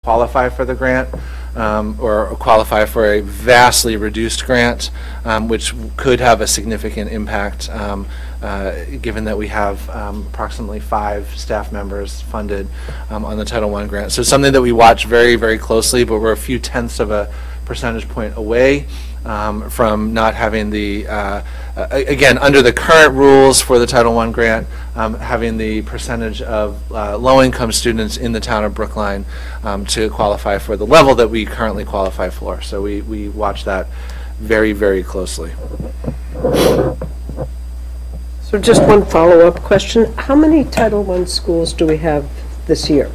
qualify for the grant or qualify for a vastly reduced grant, which could have a significant impact given that we have approximately 5 staff members funded on the Title I grant. So something that we watch very, very closely, but we're a few tenths of a percentage point away from not having the, again, under the current rules for the Title I grant, having the percentage of low-income students in the town of Brookline to qualify for the level that we currently qualify for. So we watch that very, very closely. So just one follow-up question. How many Title I schools do we have this year?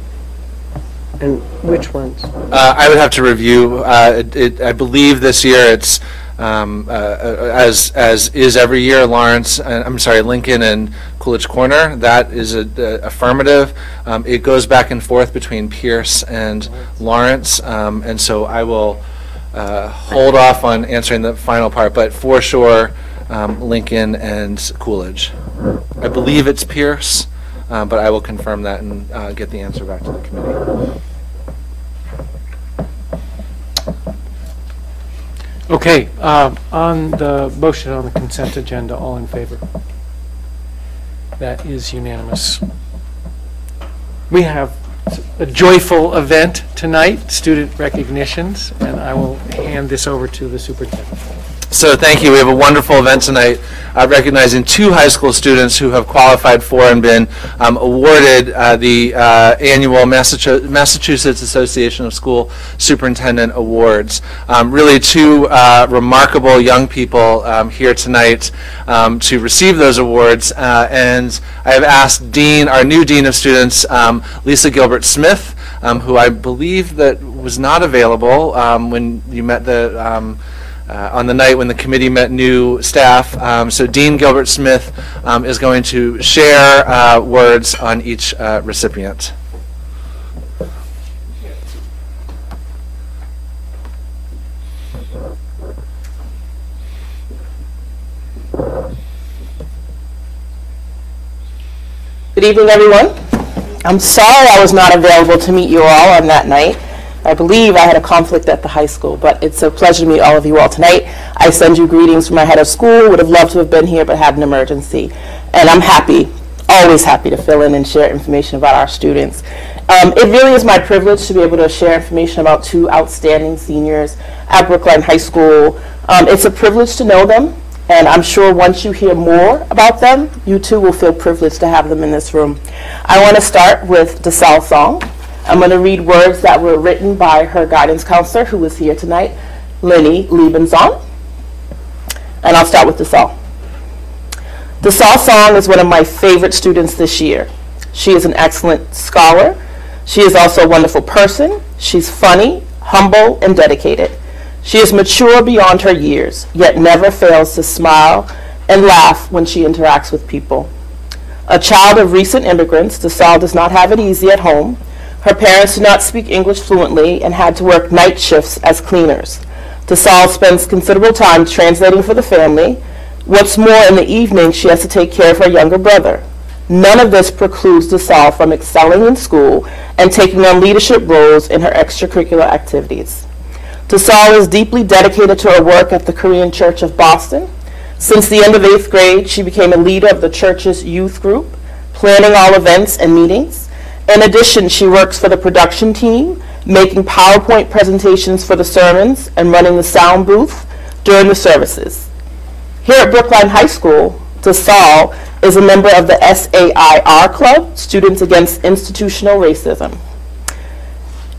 And which ones? I would have to review. I believe this year it's, as is every year, Lincoln and Coolidge Corner. That is affirmative. It goes back and forth between Pierce and Lawrence, and so I will hold off on answering the final part, but for sure, Lincoln and Coolidge. I believe it's Pierce, but I will confirm that and get the answer back to the committee. Okay, on the motion on the consent agenda, all in favor? That is unanimous. We have a joyful event tonight, student recognitions, and I will hand this over to the superintendent. So thank you. We have a wonderful event tonight recognizing 2 high school students who have qualified for and been awarded the annual Massachusetts Association of School Superintendent Awards. Really 2 remarkable young people here tonight to receive those awards. And I have asked our new Dean of Students, Lisa Gilbert Smith, who I believe that was not available when you met on the night when the committee met new staff. So Dean Gilbert Smith is going to share words on each recipient. Good evening, everyone. I'm sorry I was not available to meet you all on that night. I believe I had a conflict at the high school, but it's a pleasure to meet all of you all tonight. I send you greetings from my head of school. Would have loved to have been here, but had an emergency. And I'm happy, always happy to fill in and share information about our students. It really is my privilege to be able to share information about 2 outstanding seniors at Brookline High School. It's a privilege to know them, and I'm sure once you hear more about them, you too will feel privileged to have them in this room. I want to start with DeSalle Song. I'm going to read words that were written by her guidance counselor, who is here tonight, Lenny Liebenzon. And I'll start with DeSalle. DeSalle Song is one of my favorite students this year. She is an excellent scholar. She is also a wonderful person. She's funny, humble, and dedicated. She is mature beyond her years, yet never fails to smile and laugh when she interacts with people. A child of recent immigrants, DeSalle does not have it easy at home. Her parents do not speak English fluently and had to work night shifts as cleaners. DeSalle spends considerable time translating for the family. What's more, in the evening, she has to take care of her younger brother. None of this precludes DeSalle from excelling in school and taking on leadership roles in her extracurricular activities. DeSalle is deeply dedicated to her work at the Korean Church of Boston. Since the end of 8th grade, she became a leader of the church's youth group, planning all events and meetings. In addition, she works for the production team, making PowerPoint presentations for the sermons and running the sound booth during the services. Here at Brookline High School, DeSalle is a member of the SAIR Club, Students Against Institutional Racism.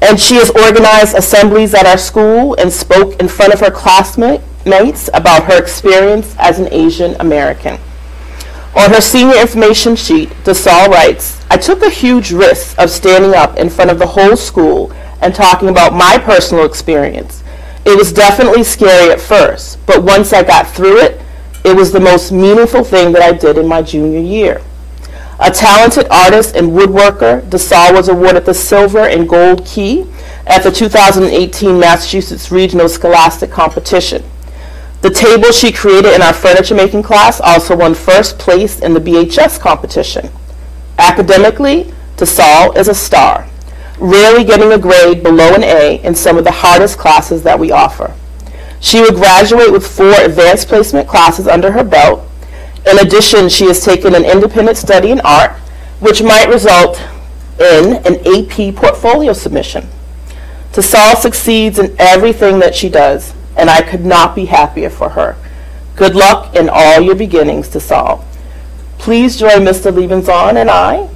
And she has organized assemblies at our school and spoke in front of her classmates about her experience as an Asian American. On her senior information sheet, DeSalle writes, "I took a huge risk of standing up in front of the whole school and talking about my personal experience. It was definitely scary at first, but once I got through it, it was the most meaningful thing that I did in my junior year." A talented artist and woodworker, DeSalle was awarded the Silver and Gold Key at the 2018 Massachusetts Regional Scholastic Competition. The table she created in our furniture making class also won first place in the BHS competition. Academically, DeSalle is a star. rarely getting a grade below an A in some of the hardest classes that we offer. She will graduate with 4 advanced placement classes under her belt. In addition, she has taken an independent study in art, which might result in an AP portfolio submission. Tasal succeeds in everything that she does, and I could not be happier for her. Good luck in all your beginnings, Tasal. Please join Mr. Levinson and I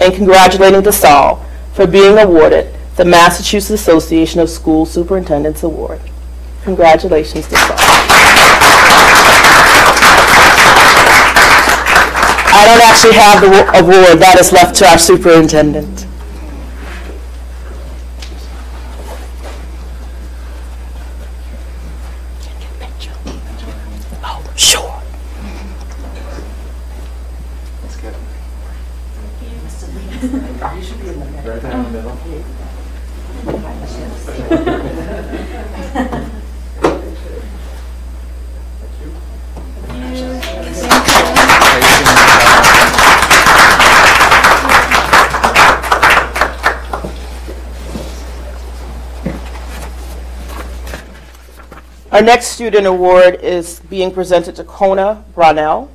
in congratulating Tasal for being awarded the Massachusetts Association of School Superintendents Award. Congratulations, Tasal. I don't actually have the award. That is left to our superintendent. Oh, sure. Right there in the middle. Our next student award is being presented to Kona Brownell.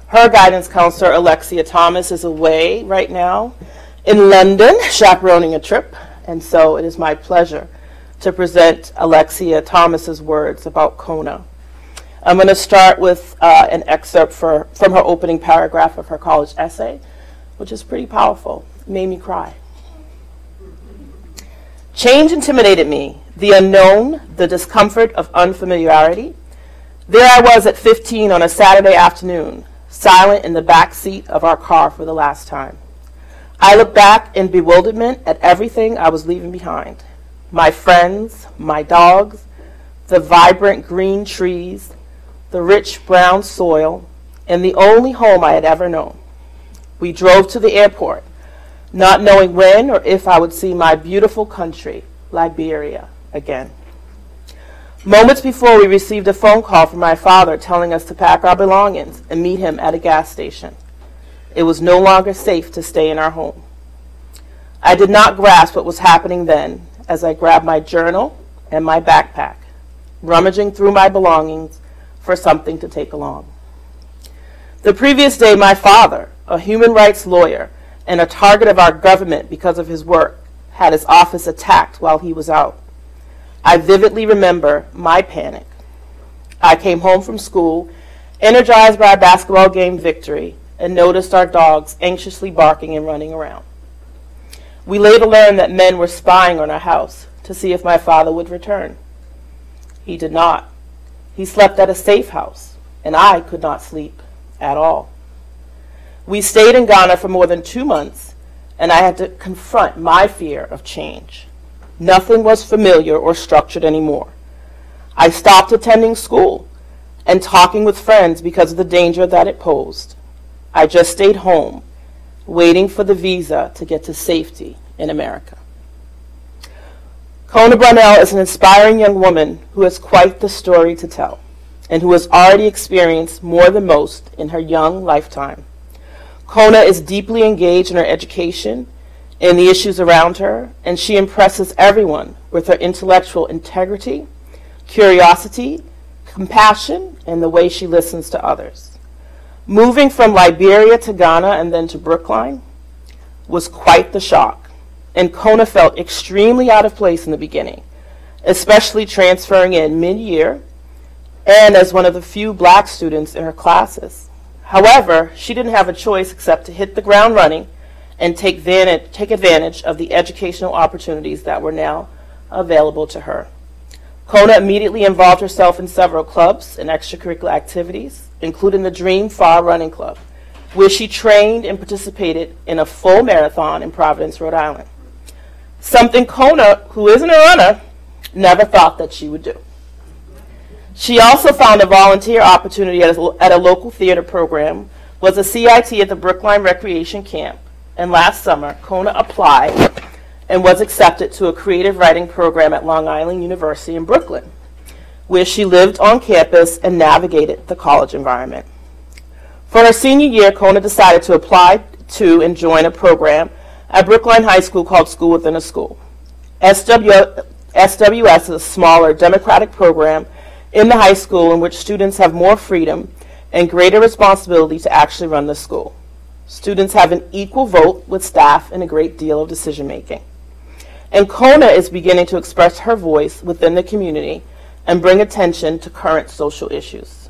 Her guidance counselor, Alexia Thomas, is away right now in London, chaperoning a trip, and so it is my pleasure to present Alexia Thomas's words about Kona. I'm going to start with an excerpt from her opening paragraph of her college essay, which is pretty powerful. It made me cry. Change intimidated me, the unknown, the discomfort of unfamiliarity. There I was at 15 on a Saturday afternoon, silent in the back seat of our car for the last time. I looked back in bewilderment at everything I was leaving behind. My friends, my dogs, the vibrant green trees, the rich brown soil, and the only home I had ever known. We drove to the airport, not knowing when or if I would see my beautiful country, Liberia, again. Moments before, we received a phone call from my father telling us to pack our belongings and meet him at a gas station. It was no longer safe to stay in our home. I did not grasp what was happening then as I grabbed my journal and my backpack, rummaging through my belongings for something to take along. The previous day, my father, a human rights lawyer and a target of our government because of his work, had his office attacked while he was out. I vividly remember my panic. I came home from school, energized by a basketball game victory, and noticed our dogs anxiously barking and running around. We later learned that men were spying on our house to see if my father would return. He did not. He slept at a safe house, and I could not sleep at all. We stayed in Ghana for more than 2 months, and I had to confront my fear of change. Nothing was familiar or structured anymore. I stopped attending school and talking with friends because of the danger that it posed. I just stayed home, waiting for the visa to get to safety in America. Kona Brownell is an inspiring young woman who has quite the story to tell and who has already experienced more than most in her young lifetime. Kona is deeply engaged in her education and the issues around her, and she impresses everyone with her intellectual integrity, curiosity, compassion, and the way she listens to others. Moving from Liberia to Ghana and then to Brookline was quite the shock, and Kona felt extremely out of place in the beginning, especially transferring in mid-year and as one of the few black students in her classes. However, she didn't have a choice except to hit the ground running and take advantage of the educational opportunities that were now available to her. Kona immediately involved herself in several clubs and extracurricular activities, including the Dream Far Running Club, where she trained and participated in a full marathon in Providence, Rhode Island. Something Kona, who isn't a runner, never thought that she would do. She also found a volunteer opportunity at a local theater program, was a CIT at the Brookline Recreation Camp, and last summer, Kona applied and was accepted to a creative writing program at Long Island University in Brooklyn, where she lived on campus and navigated the college environment. For her senior year, Kona decided to apply to and join a program at Brookline High School called School Within a School. SWS is a smaller democratic program in the high school in which students have more freedom and greater responsibility to actually run the school. Students have an equal vote with staff and a great deal of decision making. And Kona is beginning to express her voice within the community and bring attention to current social issues.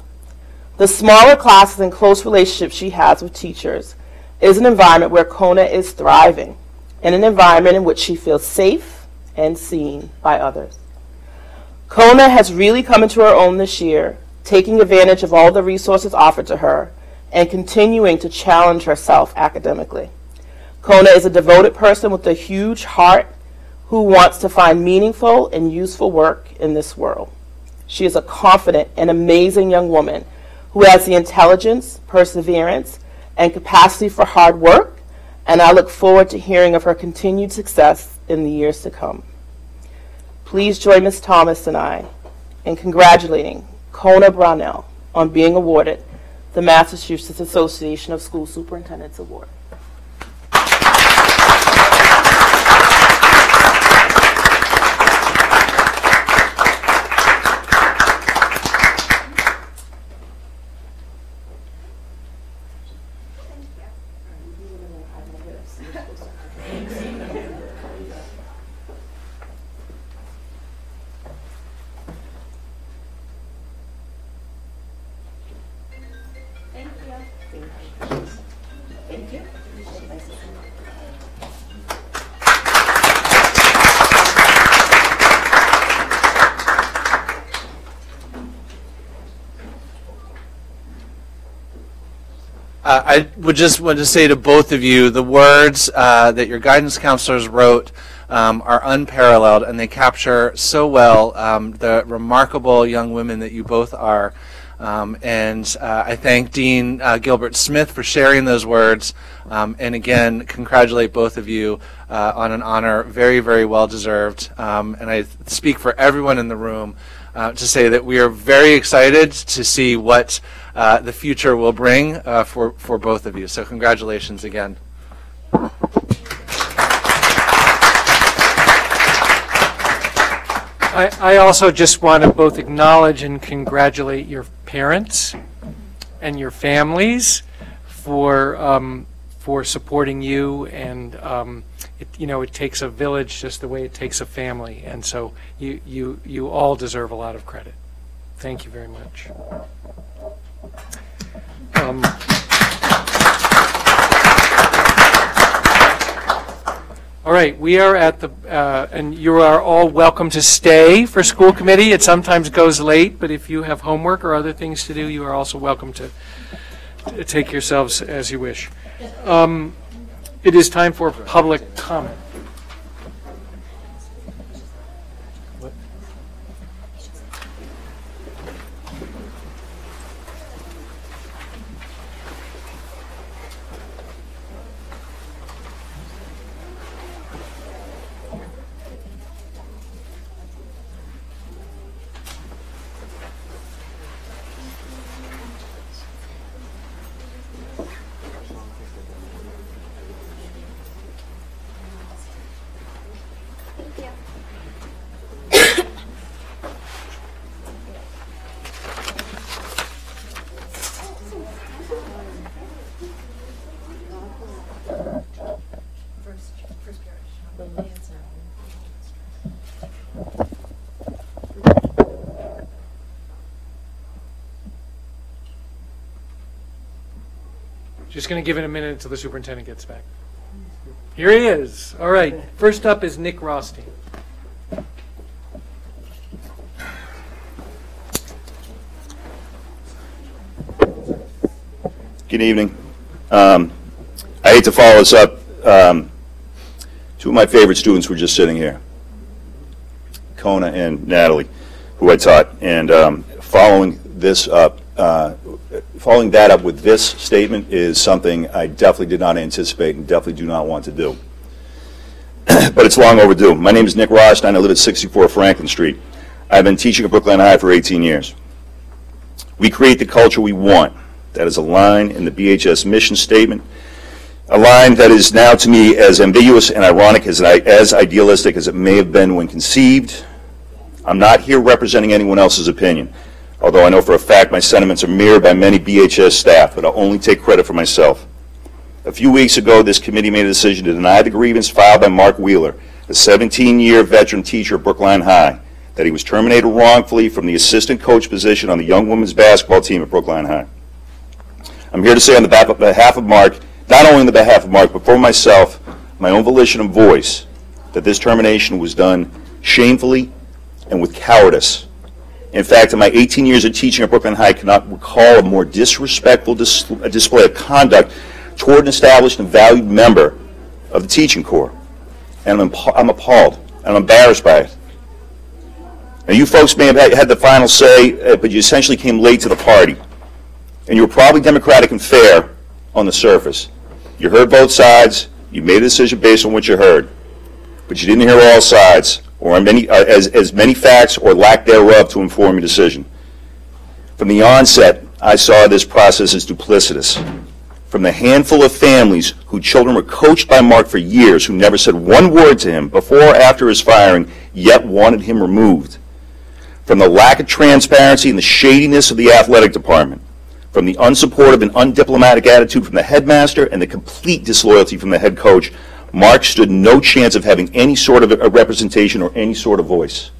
The smaller classes and close relationships she has with teachers is an environment where Kona is thriving, and an environment in which she feels safe and seen by others. Kona has really come into her own this year, taking advantage of all the resources offered to her and continuing to challenge herself academically. Kona is a devoted person with a huge heart who wants to find meaningful and useful work in this world. She is a confident and amazing young woman who has the intelligence, perseverance, and capacity for hard work, and I look forward to hearing of her continued success in the years to come. Please join Ms. Thomas and I in congratulating Kona Brownell on being awarded the Massachusetts Association of School Superintendents Award. I would just want to say to both of you, the words that your guidance counselors wrote are unparalleled, and they capture so well the remarkable young women that you both are. And I thank Dean Gilbert Smith for sharing those words, and again, congratulate both of you on an honor very, very well deserved. And I speak for everyone in the room to say that we are very excited to see what the future will bring for both of you. So congratulations again. I also just want to both acknowledge and congratulate your parents and your families for supporting you, and it takes a village just the way it takes a family, and so you all deserve a lot of credit. Thank you very much. All right, we are at the, and you are all welcome to stay for school committee. It sometimes goes late, but if you have homework or other things to do, you are also welcome to take yourselves as you wish. It is time for public comment. Just going to give it a minute until the superintendent gets back. Here he is. All right. First up is Nick Rothstein. Good evening. I hate to follow this up. Two of my favorite students were just sitting here, Kona and Natalie, who I taught. And following that up with this statement is something I definitely did not anticipate and definitely do not want to do. But it's long overdue. My name is Nick Rothstein. I live at 64 Franklin Street. I've been teaching at Brookline High for 18 years. We create the culture we want. That is a line in the BHS mission statement. a line that is now to me as ambiguous and ironic as idealistic as it may have been when conceived. I'm not here representing anyone else's opinion, although I know for a fact my sentiments are mirrored by many BHS staff, but I'll only take credit for myself. A few weeks ago, this committee made a decision to deny the grievance filed by Mark Wheeler, a 17-year veteran teacher at Brookline High, that he was terminated wrongfully from the assistant coach position on the young women's basketball team at Brookline High. I'm here to say on behalf of Mark, not only on the behalf of Mark, but for myself, my own volition and voice, that this termination was done shamefully and with cowardice. In fact, in my 18 years of teaching at Brookline High, I cannot recall a more disrespectful display of conduct toward an established and valued member of the teaching corps. And I'm appalled, and I'm embarrassed by it. Now, you folks may have had the final say, but you essentially came late to the party. And you were probably democratic and fair on the surface. You heard both sides, you made a decision based on what you heard, but you didn't hear all sides, or as many facts or lack thereof to inform your decision. From the onset, I saw this process as duplicitous. From the handful of families whose children were coached by Mark for years, who never said one word to him before or after his firing, yet wanted him removed. From the lack of transparency and the shadiness of the athletic department. From the unsupportive and undiplomatic attitude from the headmaster and the complete disloyalty from the head coach, Mark stood no chance of having any sort of a representation or any sort of voice.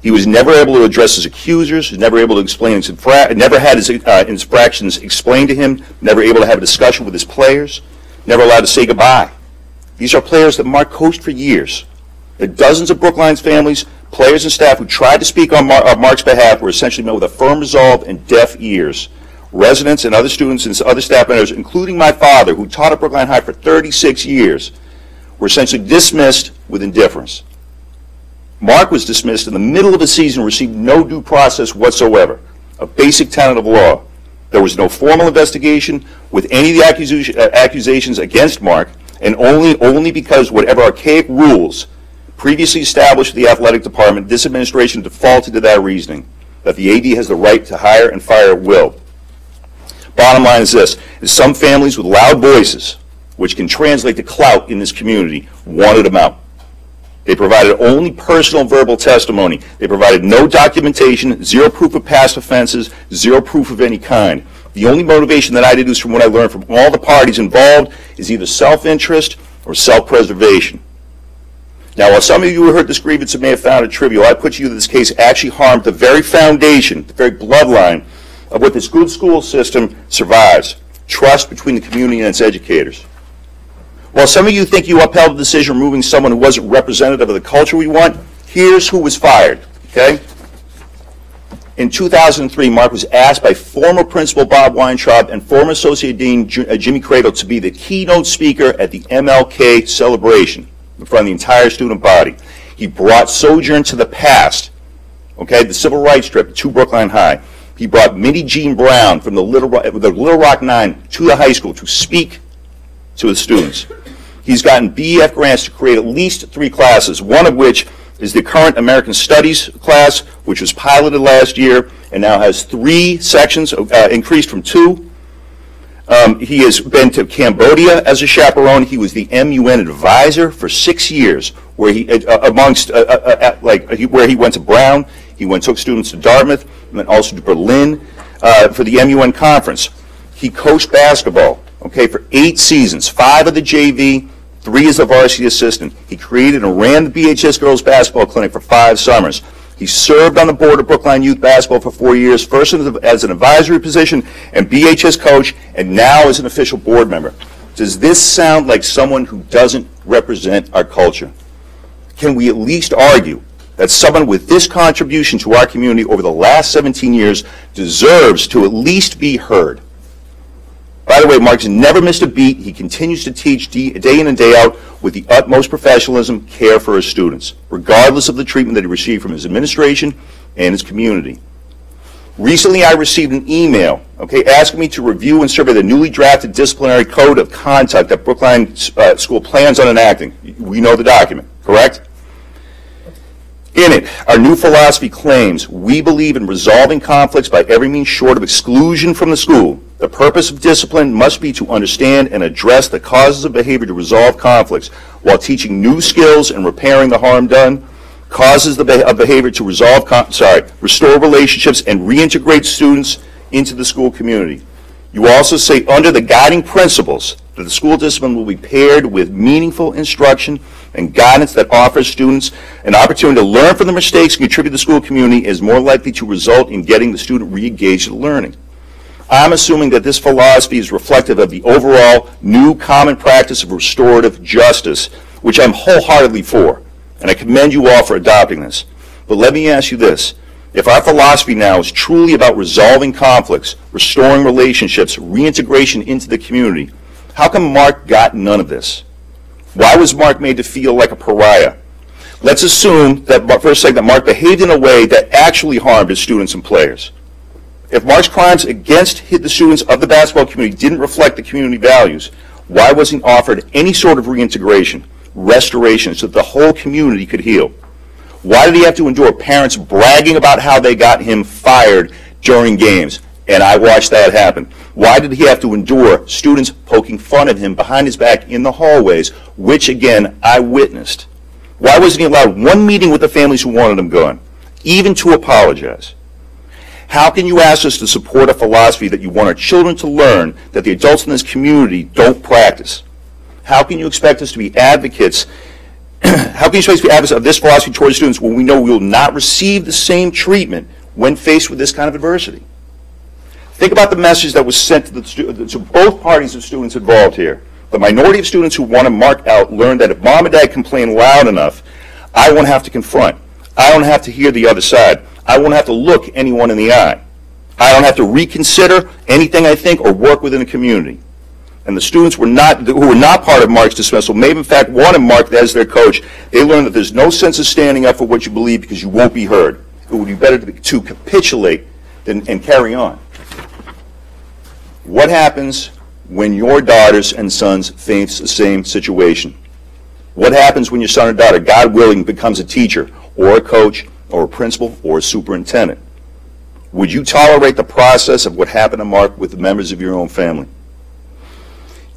He was never able to address his accusers, never able to explain his never had his infractions explained to him, never able to have a discussion with his players, never allowed to say goodbye. These are players that Mark coached for years. The dozens of Brookline's families, players and staff who tried to speak on Mark's behalf were essentially met with a firm resolve and deaf ears. Residents and other students and other staff members, including my father, who taught at Brookline High for 36 years, were essentially dismissed with indifference. Mark was dismissed in the middle of a season and received no due process whatsoever, a basic tenet of law. There was no formal investigation with any of the accusations against Mark, and only because whatever archaic rules previously established for the athletic department, this administration defaulted to that reasoning, that the AD has the right to hire and fire at will. Bottom line is this, is some families with loud voices, which can translate to clout in this community, wanted him out. They provided only personal verbal testimony. They provided no documentation, zero proof of past offenses, zero proof of any kind. The only motivation that I deduce from what I learned from all the parties involved is either self-interest or self-preservation. Now, while some of you who heard this grievance may have found it trivial, I put to you that this case actually harmed the very foundation, the very bloodline of what this good school system survives, trust between the community and its educators. While some of you think you upheld the decision removing someone who wasn't representative of the culture we want, here's who was fired, okay? In 2003, Mark was asked by former principal Bob Weintraub and former associate dean Jimmy Cradle to be the keynote speaker at the MLK celebration in front of the entire student body. He brought Sojourn to the past, okay, the civil rights trip to Brookline High. He brought Minnie Jean Brown from the Little Rock Nine to the high school to speak to the students. He's gotten BEF grants to create at least 3 classes, one of which is the current American Studies class, which was piloted last year and now has 3 sections, increased from 2. He has been to Cambodia as a chaperone. He was the MUN advisor for 6 years, where he where he went to Brown. He took students to Dartmouth, and then also to Berlin for the MUN conference. He coached basketball, okay, for 8 seasons, 5 of the JV, 3 as a varsity assistant. He created and ran the BHS girls basketball clinic for 5 summers. He served on the board of Brookline Youth Basketball for 4 years, first as an advisory position and BHS coach, and now as an official board member. Does this sound like someone who doesn't represent our culture? Can we at least argue that someone with this contribution to our community over the last 17 years deserves to at least be heard? By the way, Mark's never missed a beat. He continues to teach day in and day out with the utmost professionalism, care for his students, regardless of the treatment that he received from his administration and his community. Recently, I received an email, okay, asking me to review and survey the newly drafted disciplinary code of conduct that Brookline School plans on enacting. We know the document, correct? In it, our new philosophy claims we believe in resolving conflicts by every means short of exclusion from the school. The purpose of discipline must be to understand and address the causes of behavior to resolve conflicts while teaching new skills and repairing the harm done, causes of behavior to restore relationships and reintegrate students into the school community. You also say under the guiding principles that the school discipline will be paired with meaningful instruction and guidance that offers students an opportunity to learn from the mistakes and contribute to the school community is more likely to result in getting the student re-engaged in learning. I'm assuming that this philosophy is reflective of the overall new common practice of restorative justice, which I'm wholeheartedly for, and I commend you all for adopting this. But let me ask you this. If our philosophy now is truly about resolving conflicts, restoring relationships, reintegration into the community, how come Mark got none of this? Why was Mark made to feel like a pariah? Let's assume that for a second that Mark behaved in a way that actually harmed his students and players. If Mark's crimes against the students of the basketball community didn't reflect the community values, why wasn't he offered any sort of reintegration, restoration, so that the whole community could heal? Why did he have to endure parents bragging about how they got him fired during games? And I watched that happen. Why did he have to endure students poking fun at him behind his back in the hallways, which, again, I witnessed? Why wasn't he allowed one meeting with the families who wanted him gone, even to apologize? How can you ask us to support a philosophy that you want our children to learn that the adults in this community don't practice? How can you expect us to be advocates? How can you expect us to be advocates of this philosophy towards students when we know we will not receive the same treatment when faced with this kind of adversity? Think about the message that was sent to both parties of students involved here. The minority of students who want to mark out learned that if mom and dad complain loud enough, I won't have to confront. I don't have to hear the other side. I won't have to look anyone in the eye. I don't have to reconsider anything I think or work within a community. And the students who were not part of Mark's dismissal may have in fact wanted Mark as their coach. They learned that there's no sense of standing up for what you believe because you won't be heard. It would be better to capitulate and carry on. What happens when your daughters and sons face the same situation? What happens when your son or daughter, God willing, becomes a teacher or a coach or a principal or a superintendent? Would you tolerate the process of what happened to Mark with the members of your own family?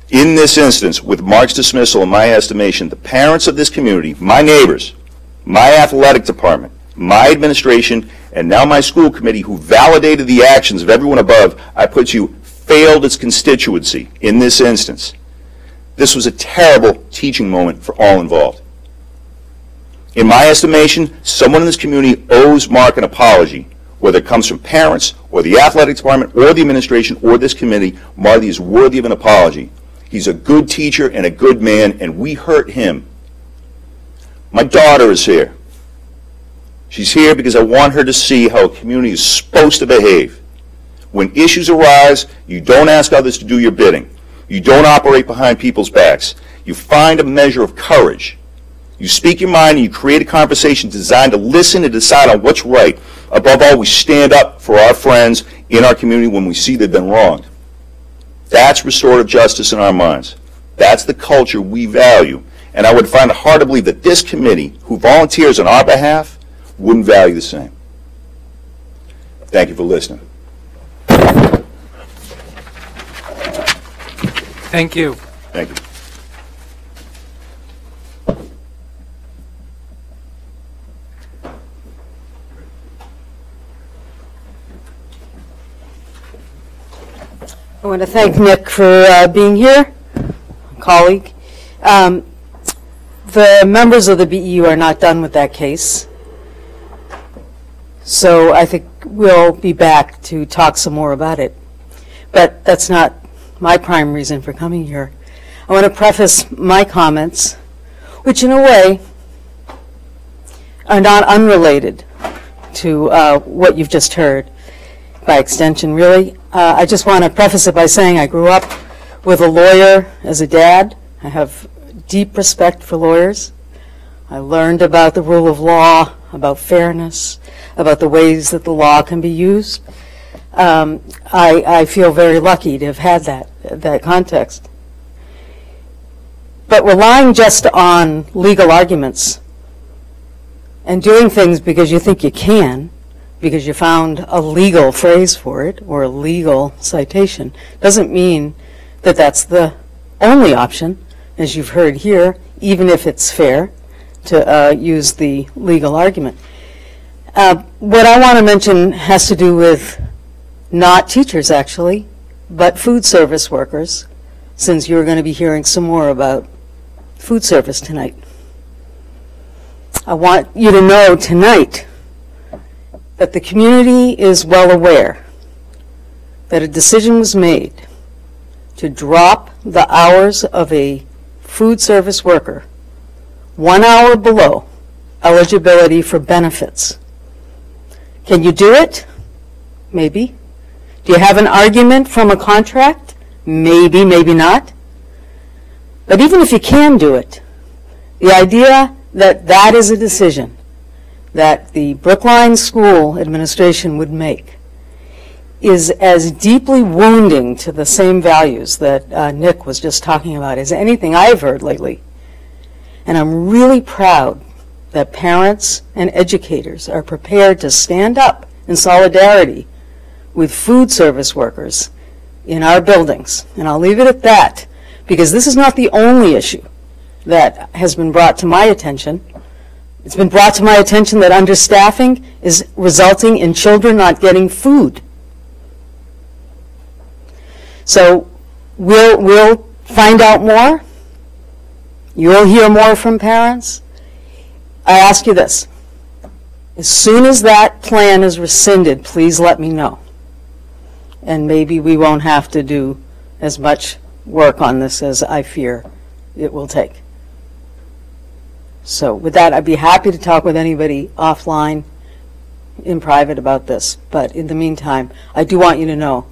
In this instance, with Mark's dismissal, in my estimation, the parents of this community, my neighbors, my athletic department, my administration, and now my school committee who validated the actions of everyone above, I put you, failed its constituency in this instance. This was a terrible teaching moment for all involved. In my estimation, someone in this community owes Mark an apology, whether it comes from parents or the athletic department or the administration or this committee. Marty is worthy of an apology. He's a good teacher and a good man, and we hurt him. My daughter is here. She's here because I want her to see how a community is supposed to behave. When issues arise, you don't ask others to do your bidding. You don't operate behind people's backs. You find a measure of courage. You speak your mind and you create a conversation designed to listen and decide on what's right. Above all, we stand up for our friends in our community when we see they've been wronged. That's restorative justice in our minds. That's the culture we value. And I would find it hard to believe that this committee, who volunteers on our behalf, wouldn't value the same. Thank you for listening. Thank you. Thank you. I want to thank Nick for being here, colleague. The members of the BEU are not done with that case, so I think we'll be back to talk some more about it. But that's not my prime reason for coming here. I want to preface my comments, which in a way are not unrelated to what you've just heard, by extension, really. I just want to preface it by saying I grew up with a lawyer as a dad. I have deep respect for lawyers. I learned about the rule of law, about fairness, about the ways that the law can be used. I feel very lucky to have had that context. But relying just on legal arguments and doing things because you think you can because you found a legal phrase for it or a legal citation doesn't mean that that's the only option, as you've heard here, even if it's fair to use the legal argument. What I want to mention has to do with not teachers, actually, but food service workers, since you're going to be hearing some more about food service tonight. I want you to know tonight that the community is well aware that a decision was made to drop the hours of a food service worker 1 hour below eligibility for benefits. Can you do it? Maybe. Do you have an argument from a contract? Maybe, maybe not. But even if you can do it, the idea that that is a decision that the Brookline School Administration would make is as deeply wounding to the same values that Nick was just talking about as anything I've heard lately. And I'm really proud that parents and educators are prepared to stand up in solidarity with food service workers in our buildings. And I'll leave it at that, because this is not the only issue that has been brought to my attention. It's been brought to my attention that understaffing is resulting in children not getting food. So we'll find out more. You'll hear more from parents. I ask you this. As soon as that plan is rescinded, please let me know. And maybe we won't have to do as much work on this as I fear it will take. So with that, I'd be happy to talk with anybody offline, in private about this. But in the meantime, I do want you to know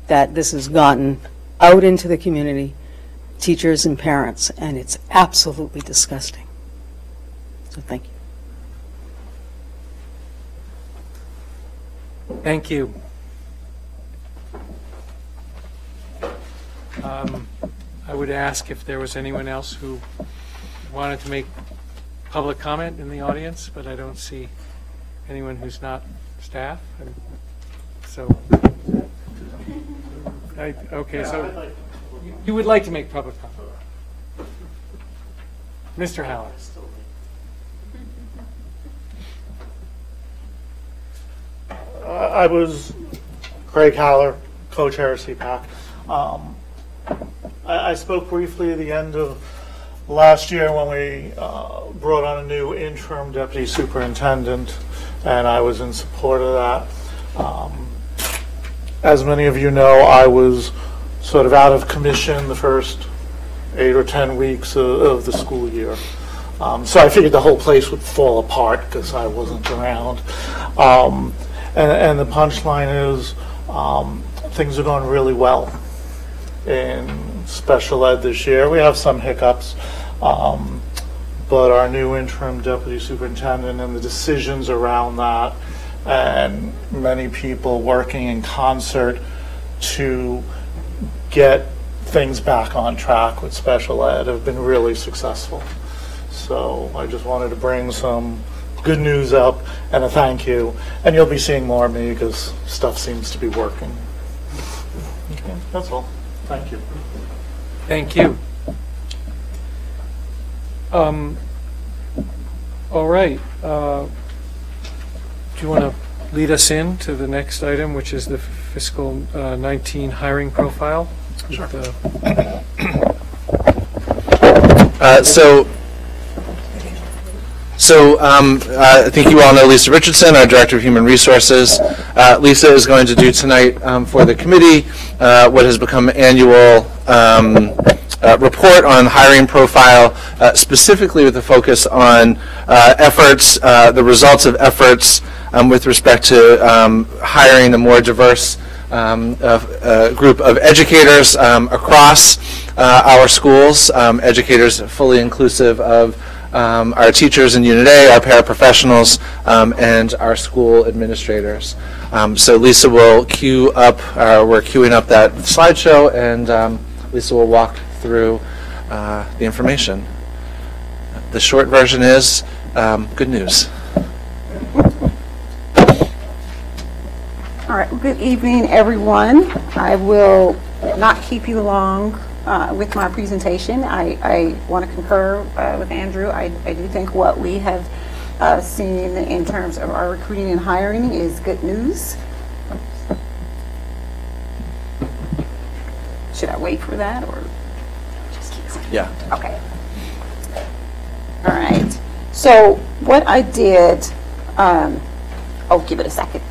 that this has gotten out into the community, teachers and parents, and it's absolutely disgusting. So thank you. Thank you. I would ask if there was anyone else who wanted to make public comment in the audience, but I don't see anyone who's not staff. And so, okay, so you would like to make public comment. Mr. Howard. I was Craig Haller, co-chair of CPAC. I spoke briefly at the end of last year when we brought on a new interim deputy superintendent, and I was in support of that. As many of you know, I was sort of out of commission the first 8 or 10 weeks of the school year. So I figured the whole place would fall apart because I wasn't around. And the punchline is things are going really well in special ed this year. We have some hiccups, but our new interim deputy superintendent and the decisions around that, and many people working in concert to get things back on track with special ed have been really successful. So I just wanted to bring some good news up and a thank you, and you'll be seeing more of me because stuff seems to be working. Okay, that's all. Thank you. Thank you. All right. Do you want to lead us in to the next item, which is the fiscal 19 hiring profile? Sure. I think you all know Lisa Richardson, our Director of Human Resources. Lisa is going to do tonight for the committee what has become an annual report on hiring profile, specifically with a focus on efforts, the results of efforts with respect to hiring a more diverse group of educators across our schools, educators fully inclusive of our teachers in Unit A, our paraprofessionals, and our school administrators. So Lisa will queue up, we're queuing up that slideshow, and Lisa will walk through the information. The short version is good news. All right, good evening, everyone. I will not keep you long with my presentation. I want to concur with Andrew. I do think what we have seen in terms of our recruiting and hiring is good news. Should I wait for that or just keep saying? Yeah. Okay. All right. So what I did, oh, give it a second.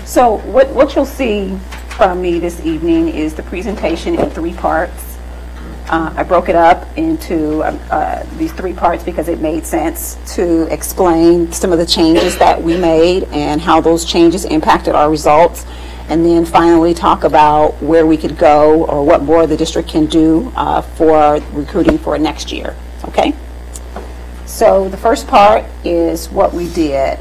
So what you'll see from me this evening is the presentation in 3 parts. I broke it up into these 3 parts because it made sense to explain some of the changes that we made and how those changes impacted our results, and then finally talk about where we could go or what more the district can do for recruiting for next year. Okay? So the first part is what we did.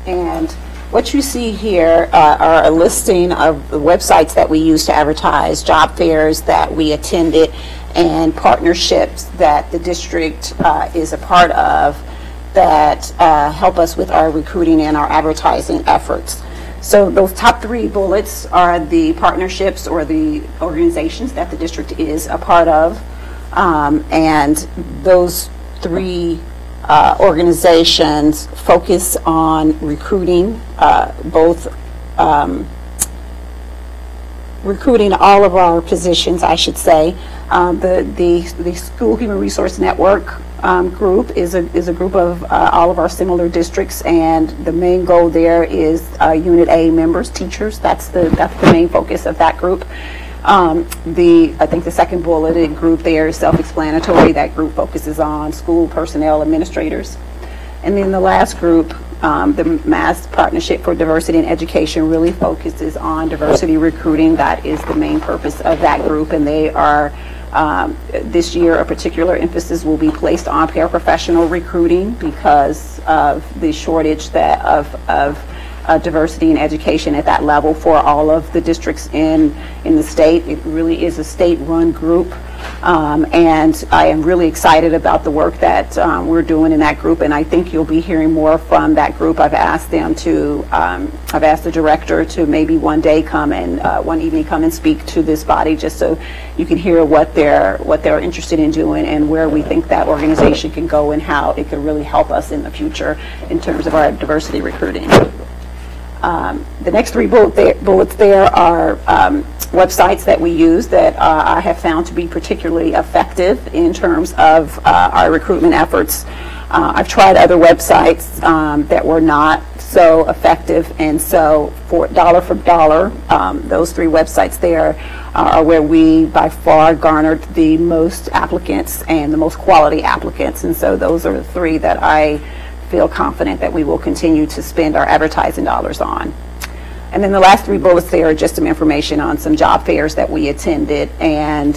And what you see here are a listing of the websites that we use to advertise, job fairs that we attended, and partnerships that the district is a part of that help us with our recruiting and our advertising efforts. So those top 3 bullets are the partnerships or the organizations that the district is a part of. And those 3 organizations focus on recruiting, recruiting all of our positions, I should say. The School Human Resource Network group is a group of all of our similar districts, and the main goal there is Unit A members, teachers. That's the main focus of that group. I think the second bulleted group there is self-explanatory. That group focuses on school personnel administrators. And then the last group, the Mass Partnership for Diversity in Education, really focuses on diversity recruiting. That is the main purpose of that group, and they are, this year, a particular emphasis will be placed on paraprofessional recruiting because of the shortage of diversity in education at that level for all of the districts in the state. It really is a state-run group, and I am really excited about the work that we're doing in that group, and I think you'll be hearing more from that group. I've asked them to, I've asked the director to maybe one day come and one evening come and speak to this body, just so you can hear what they're interested in doing and where we think that organization can go and how it could really help us in the future in terms of our diversity recruiting. The next 3 bullets there are websites that we use that I have found to be particularly effective in terms of our recruitment efforts. I've tried other websites that were not so effective, and so for dollar, those 3 websites there are where we by far garnered the most applicants and the most quality applicants, and so those are the 3 that I feel confident that we will continue to spend our advertising dollars on. And then the last 3 bullets there are just some information on some job fairs that we attended and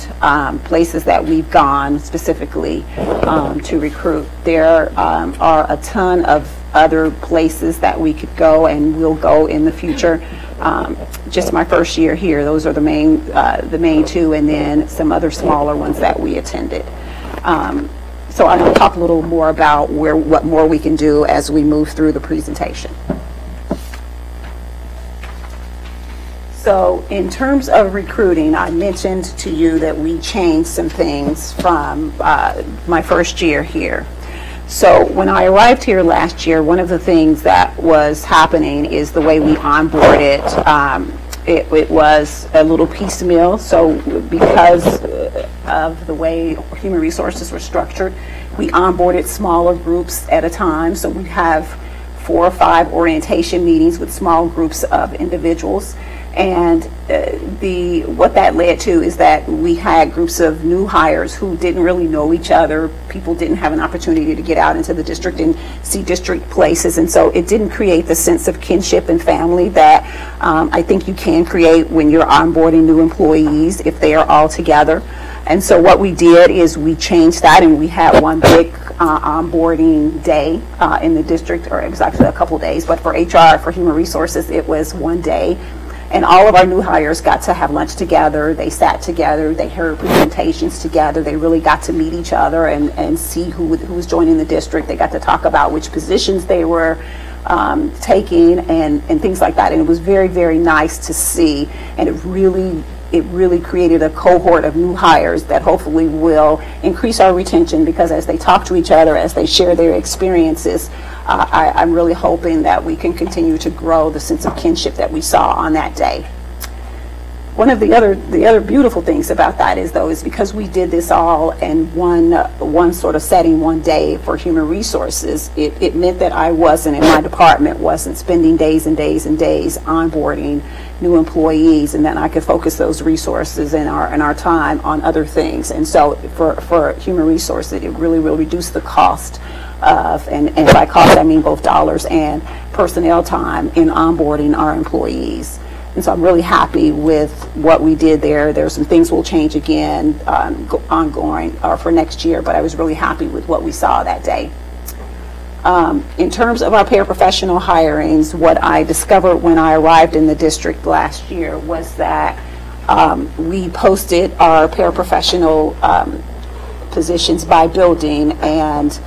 places that we've gone specifically to recruit. There are a ton of other places that we could go and will go in the future. Just my first year here, those are the main 2, and then some other smaller ones that we attended. So I'm going to talk a little more about what more we can do as we move through the presentation. So in terms of recruiting, I mentioned to you that we changed some things from my first year here. So when I arrived here last year, one of the things that was happening is the way we onboarded. It was a little piecemeal, so because of the way human resources were structured, we onboarded smaller groups at a time. So we have 4 or 5 orientation meetings with small groups of individuals. And what that led to is that we had groups of new hires who didn't really know each other. People didn't have an opportunity to get out into the district and see district places, and so it didn't create the sense of kinship and family that I think you can create when you're onboarding new employees if they are all together. And so what we did is we changed that, and we had one big onboarding day in the district, or it was actually a couple days, but for HR, for human resources, it was one day. And all of our new hires got to have lunch together. They sat together. They heard presentations together. They really got to meet each other and see who was joining the district. They got to talk about which positions they were taking and things like that. And it was very, very nice to see. And it really created a cohort of new hires that hopefully will increase our retention, because as they talk to each other, as they share their experiences, I'm really hoping that we can continue to grow the sense of kinship that we saw on that day. One of the other beautiful things about that is because we did this all in one sort of setting, one day for human resources, it meant that I wasn't, in my department, wasn't spending days and days and days onboarding new employees, and then I could focus those resources and our time on other things. And so for human resources, it really will reduce the cost of, and by cost I mean both dollars and personnel time in onboarding our employees. And so I'm really happy with what we did there. There's some things we'll change again ongoing or for next year, but I was really happy with what we saw that day. In terms of our paraprofessional hirings, what I discovered when I arrived in the district last year was that we posted our paraprofessional positions by building, and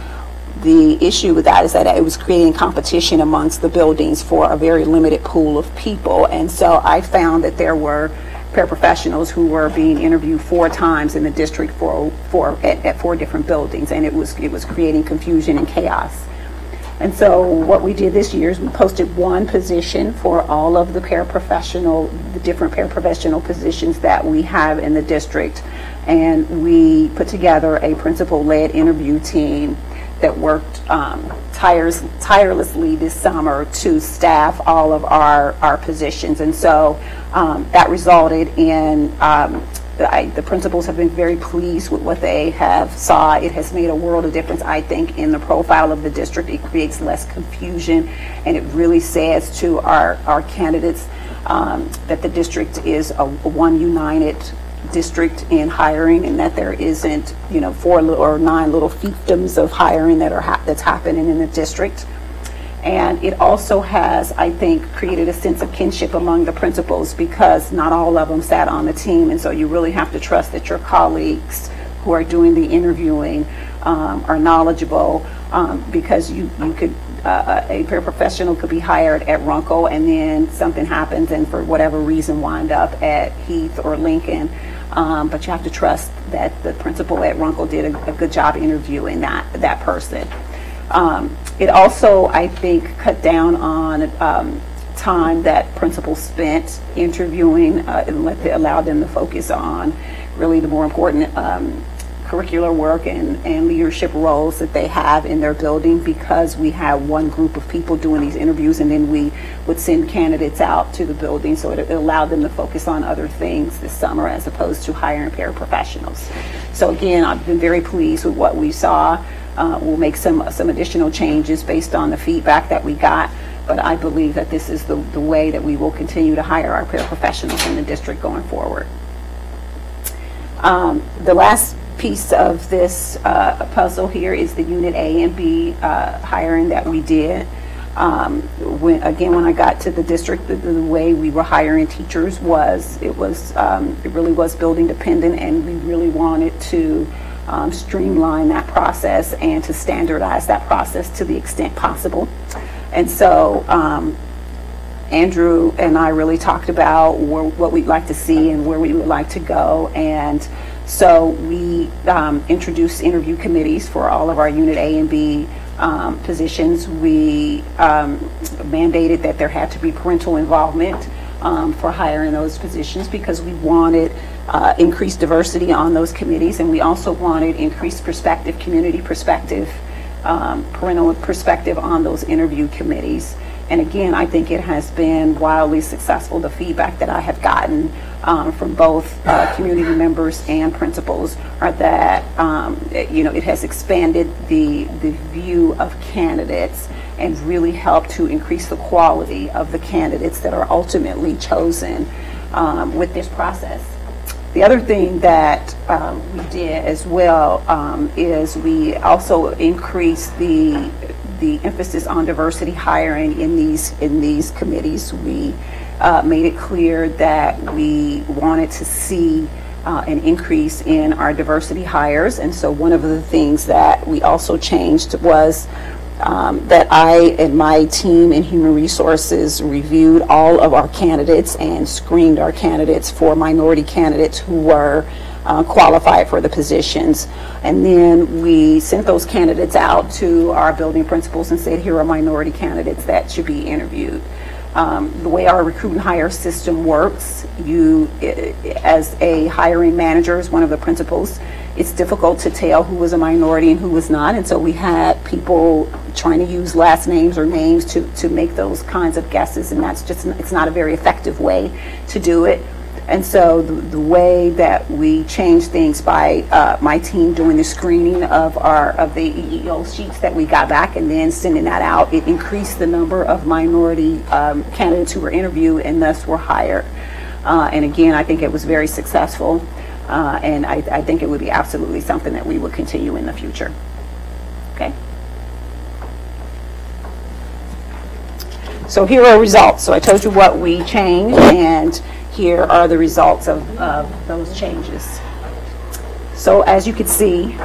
the issue with that is that it was creating competition amongst the buildings for a very limited pool of people. And so I found that there were paraprofessionals who were being interviewed 4 times in the district at 4 different buildings, and it was creating confusion and chaos. And so what we did this year is we posted one position for all of the different paraprofessional positions that we have in the district, and we put together a principal-led interview team that worked tirelessly this summer to staff all of our positions. And so that resulted in the principals have been very pleased with what they have saw. It has made a world of difference, I think, in the profile of the district. It creates less confusion, and it really says to our candidates that the district is a one united district in hiring, and that there isn't 4 or 9 little fiefdoms of hiring that's happening in the district. And it also has, I think, created a sense of kinship among the principals, because not all of them sat on the team, and so you really have to trust that your colleagues who are doing the interviewing are knowledgeable, because you could a paraprofessional could be hired at Runkle, and then something happens and for whatever reason wind up at Heath or Lincoln. But you have to trust that the principal at Runkle did a good job interviewing that person. It also, I think, cut down on time that principals spent interviewing and allowed them to focus on really the more important curricular work and leadership roles that they have in their building, because we have one group of people doing these interviews, and then we would send candidates out to the building, so it allowed them to focus on other things this summer as opposed to hiring paraprofessionals. So again, I've been very pleased with what we saw. We'll make some additional changes based on the feedback that we got, but I believe that this is the way that we will continue to hire our paraprofessionals in the district going forward. The last piece of this puzzle here is the Unit A and B hiring that we did. When I got to the district, the way we were hiring teachers it really was building dependent, and we really wanted to streamline that process and to standardize that process to the extent possible. And so Andrew and I really talked about what we'd like to see and where we would like to go. And so we introduced interview committees for all of our Unit A and B positions. We mandated that there had to be parental involvement for hiring those positions, because we wanted increased diversity on those committees, and we also wanted increased perspective, community perspective, parental perspective on those interview committees. And again, I think it has been wildly successful. The feedback that I have gotten from both community members and principals are that it has expanded the view of candidates and really helped to increase the quality of the candidates that are ultimately chosen with this process. The other thing that we did as well is we also increased the emphasis on diversity hiring in these committees. We made it clear that we wanted to see an increase in our diversity hires, and so one of the things that we also changed was that I and my team in Human Resources reviewed all of our candidates and screened our candidates for minority candidates who were qualified for the positions. And then we sent those candidates out to our building principals and said, here are minority candidates that should be interviewed. The way our recruit and hire system works, you, as a hiring manager, as one of the principals, it's difficult to tell who was a minority and who was not, and so we had people trying to use last names or names to make those kinds of guesses, and that's just, it's not a very effective way to do it. And so the way that we changed things by my team doing the screening of the EEO sheets that we got back and then sending that out, it increased the number of minority candidates who were interviewed and thus were hired. And again, I think it was very successful. And I think it would be absolutely something that we would continue in the future. Okay. So here are results. So I told you what we changed, and here are the results of those changes. So as you can see,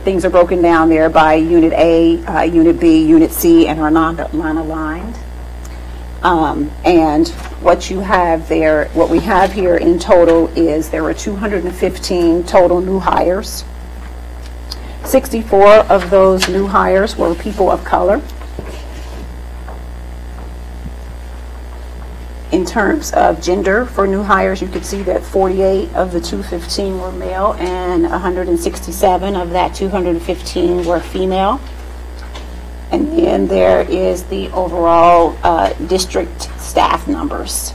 things are broken down there by Unit A, Unit B, Unit C, and are non-aligned. And what you have there, what we have here in total is there were 215 total new hires. 64 of those new hires were people of color. In terms of gender for new hires, you could see that 48 of the 215 were male and 167 of that 215 were female. And then there is the overall district staff numbers.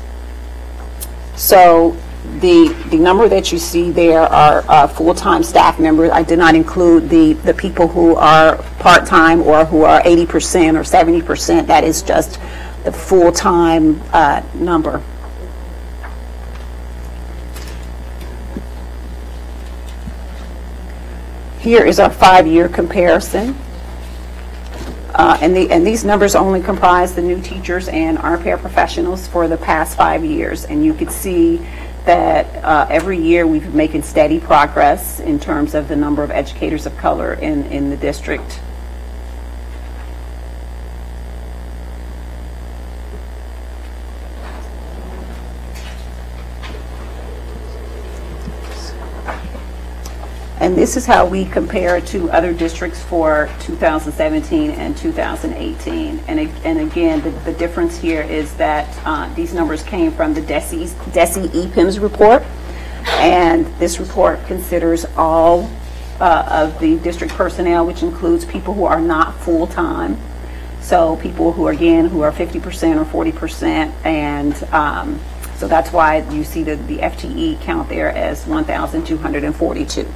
So the number that you see there are full-time staff members. I did not include the people who are part-time or who are 80% or 70%. That is just the full-time number. Here is our 5-year comparison. And these numbers only comprise the new teachers and our paraprofessionals for the past 5 years. And you can see that every year we've been making steady progress in terms of the number of educators of color in the district. And this is how we compare to other districts for 2017 and 2018. And again, the difference here is that these numbers came from the DESE EPIMS report. And this report considers all of the district personnel, which includes people who are not full-time. So people who, again, who are 50% or 40%. And so that's why you see the FTE count there as 1,242.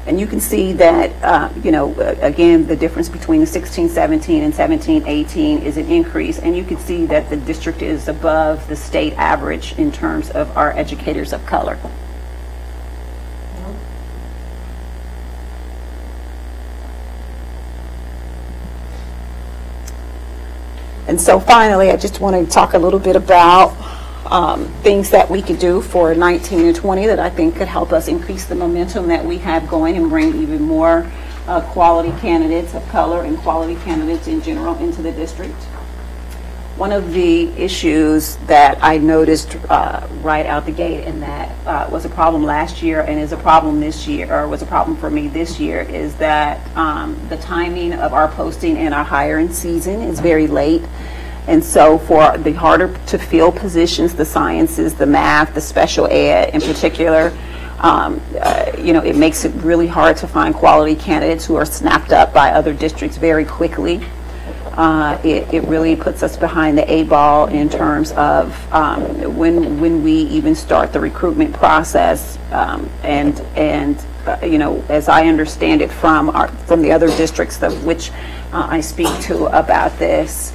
And you can see that, again, the difference between the 16-17 and 17-18 is an increase. And you can see that the district is above the state average in terms of our educators of color. And so finally, I just want to talk a little bit about things that we could do for 19 and 20 that I think could help us increase the momentum that we have going and bring even more quality candidates of color and quality candidates in general into the district. One of the issues that I noticed right out the gate, and that was a problem last year and is a problem this year, or was a problem for me this year, is that the timing of our posting and our hiring season is very late. And so for the harder to fill positions, the sciences, the math, the special ed in particular, It makes it really hard to find quality candidates who are snapped up by other districts very quickly. It really puts us behind the 8 ball in terms of when we even start the recruitment process, as I understand it from the other districts of which I speak to about this.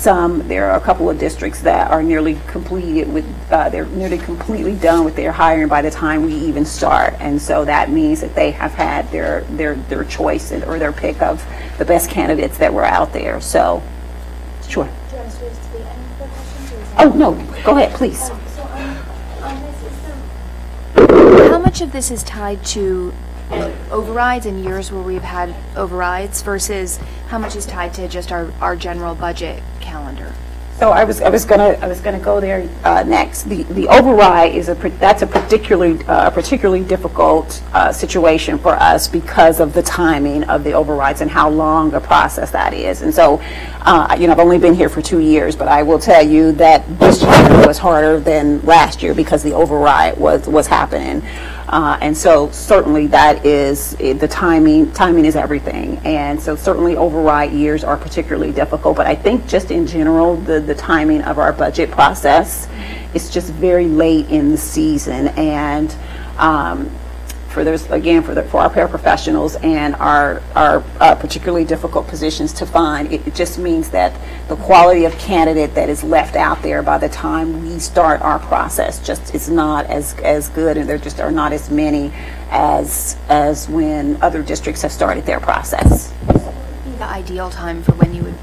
There are a couple of districts that are nearly completed with, they're nearly completely done with their hiring by the time we even start. And so that means that they have had their choice or their pick of the best candidates that were out there. So, sure. Do you want to switch to the end of the questions? Or is Oh, no, go ahead, please. So on this, how much of this is tied to overrides in years where we've had overrides versus how much is tied to just our general budget calendar? So I was gonna go there next. The override is that's a particularly difficult situation for us because of the timing of the overrides and how long a process that is. And so, I've only been here for 2 years, but I will tell you that this year was harder than last year because the override was happening. And so certainly that is the timing is everything. And so certainly override years are particularly difficult, but I think just in general, the timing of our budget process is just very late in the season. And for our paraprofessionals and our particularly difficult positions to find, it just means that the quality of candidate that is left out there by the time we start our process just is not as good, and there just are not as many as when other districts have started their process. What would be the ideal time for when you would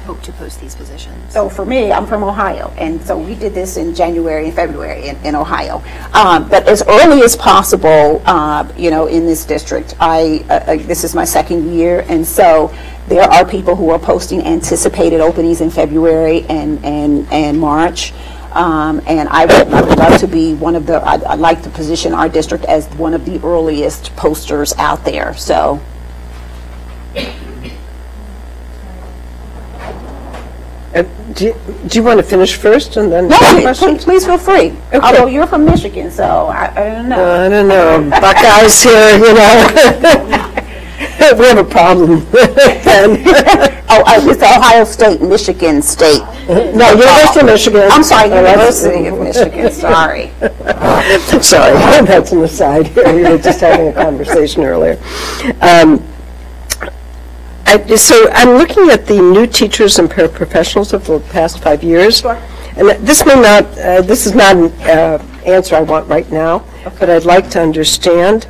hope to post these positions? So for me, I'm from Ohio, and so we did this in January and February in Ohio. But as early as possible, in this district, this is my second year, and so there are people who are posting anticipated openings in February and March. And I would love to be one of the, I'd like to position our district as one of the earliest posters out there, so. Do you want to finish first and then? No, questions? please feel free. Okay. Although you're from Michigan, so I don't know. I don't know. Buckeyes here, we have a problem. It's Ohio State, Michigan State. No, University of Michigan. I'm sorry, University of Michigan, sorry. Sorry, that's an aside here. We were just having a conversation earlier. So I'm looking at the new teachers and paraprofessionals of the past 5 years. Sure. And this is not an answer I want right now, but I'd like to understand.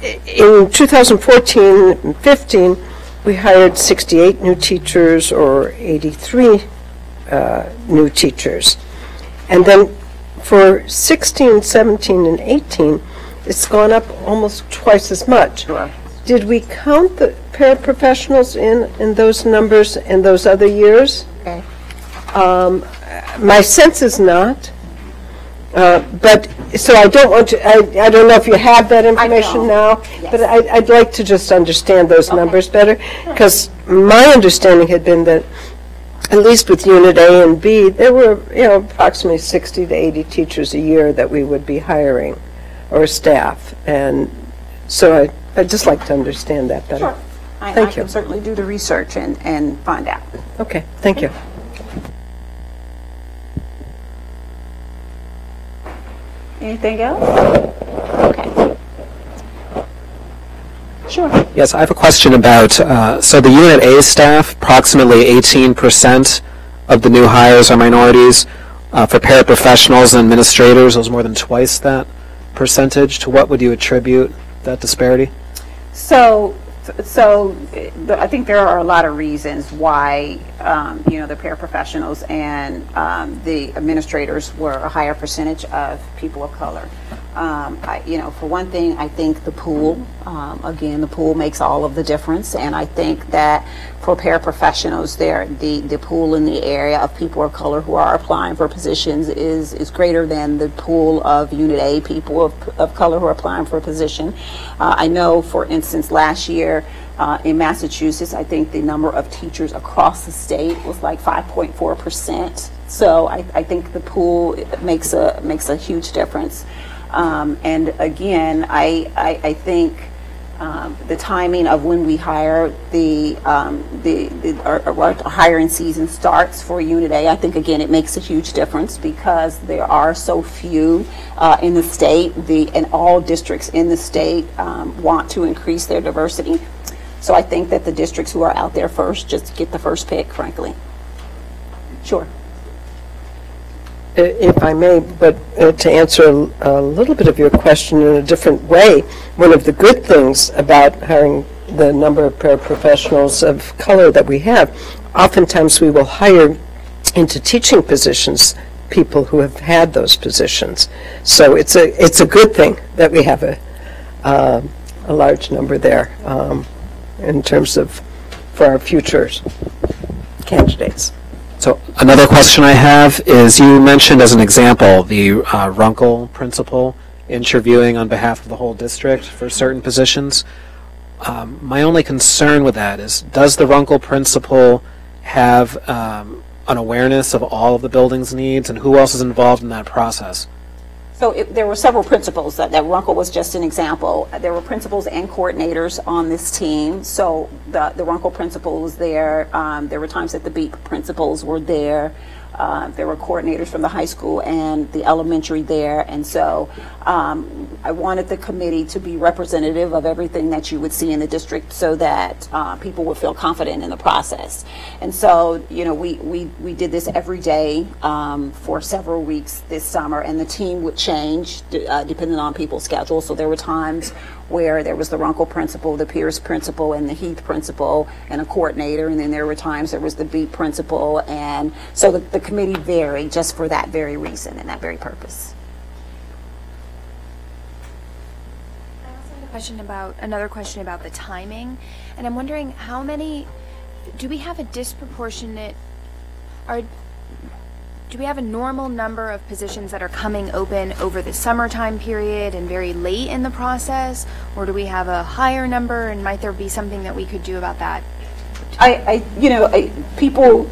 In 2014 and 15, we hired 68 new teachers or 83 new teachers. And then for 16, 17, and 18, it's gone up almost twice as much. Sure. Did we count the paraprofessionals in those numbers in those other years? Okay. My sense is not. But, so I don't want to, I don't know if you have that information now, Yes. but I'd like to just understand those numbers better, because my understanding had been that, at least with Unit A and B, there were, approximately 60 to 80 teachers a year that we would be hiring, or staff, and so I'd just like to understand that better. Sure. I Thank you. can certainly do the research and find out. Okay, thank you. Anything else? Okay. Sure. Yes, I have a question about, so the Unit A staff, approximately 18% of the new hires are minorities. For paraprofessionals and administrators, it was more than twice that percentage. To what would you attribute that disparity? So I think there are a lot of reasons why, the paraprofessionals and the administrators were a higher percentage of people of color. For one thing, I think the pool, again, the pool makes all of the difference, and I think that for paraprofessionals, the pool in the area of people of color who are applying for positions is greater than the pool of Unit A people of color who are applying for a position. I know, for instance, last year in Massachusetts, I think the number of teachers across the state was like 5.4%. So I think the pool makes a huge difference. And again, I think the timing of when we hire our hiring season starts for Unit A. I think again it makes a huge difference because there are so few in the state. And all districts in the state want to increase their diversity. So I think that the districts who are out there first just get the first pick, frankly. Sure. If I may, but to answer a little bit of your question in a different way, one of the good things about hiring the number of paraprofessionals of color that we have, oftentimes we will hire into teaching positions people who have had those positions. So it's a good thing that we have a large number there in terms of for our future candidates. So another question I have is, you mentioned as an example the Runkle principal interviewing on behalf of the whole district for certain positions. My only concern with that is, does the Runkle principal have an awareness of all of the building's needs, and who else is involved in that process? So there were several principals. That Runkle was just an example. There were principals and coordinators on this team. So the Runkle principal was there. There were times that the BEEP principals were there. There were coordinators from the high school and the elementary there. And so I wanted the committee to be representative of everything that you would see in the district so that people would feel confident in the process. And so, you know, we did this every day for several weeks this summer, and the team would change depending on people's schedules. So there were times where there was the Runkle principal, the Pierce principal, and the Heath principal, and a coordinator, and then there were times there was the BEEP principal, and so the committee varied just for that very reason and that very purpose. I also have another question about the timing, and I'm wondering how many, do we have a disproportionate, do we have a normal number of positions that are coming open over the summertime period and very late in the process, or do we have a higher number, and might there be something that we could do about that? People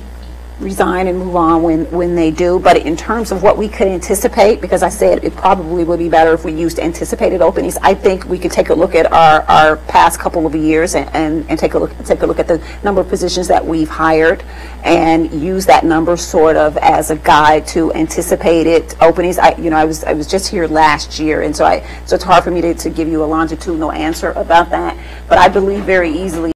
resign and move on when they do, but in terms of what we could anticipate, because I said it probably would be better if we used anticipated openings, I think we could take a look at our past couple of years and take a look at the number of positions that we've hired and use that number sort of as a guide to anticipated openings. I was just here last year, and so it's hard for me to give you a longitudinal answer about that, but I believe very easily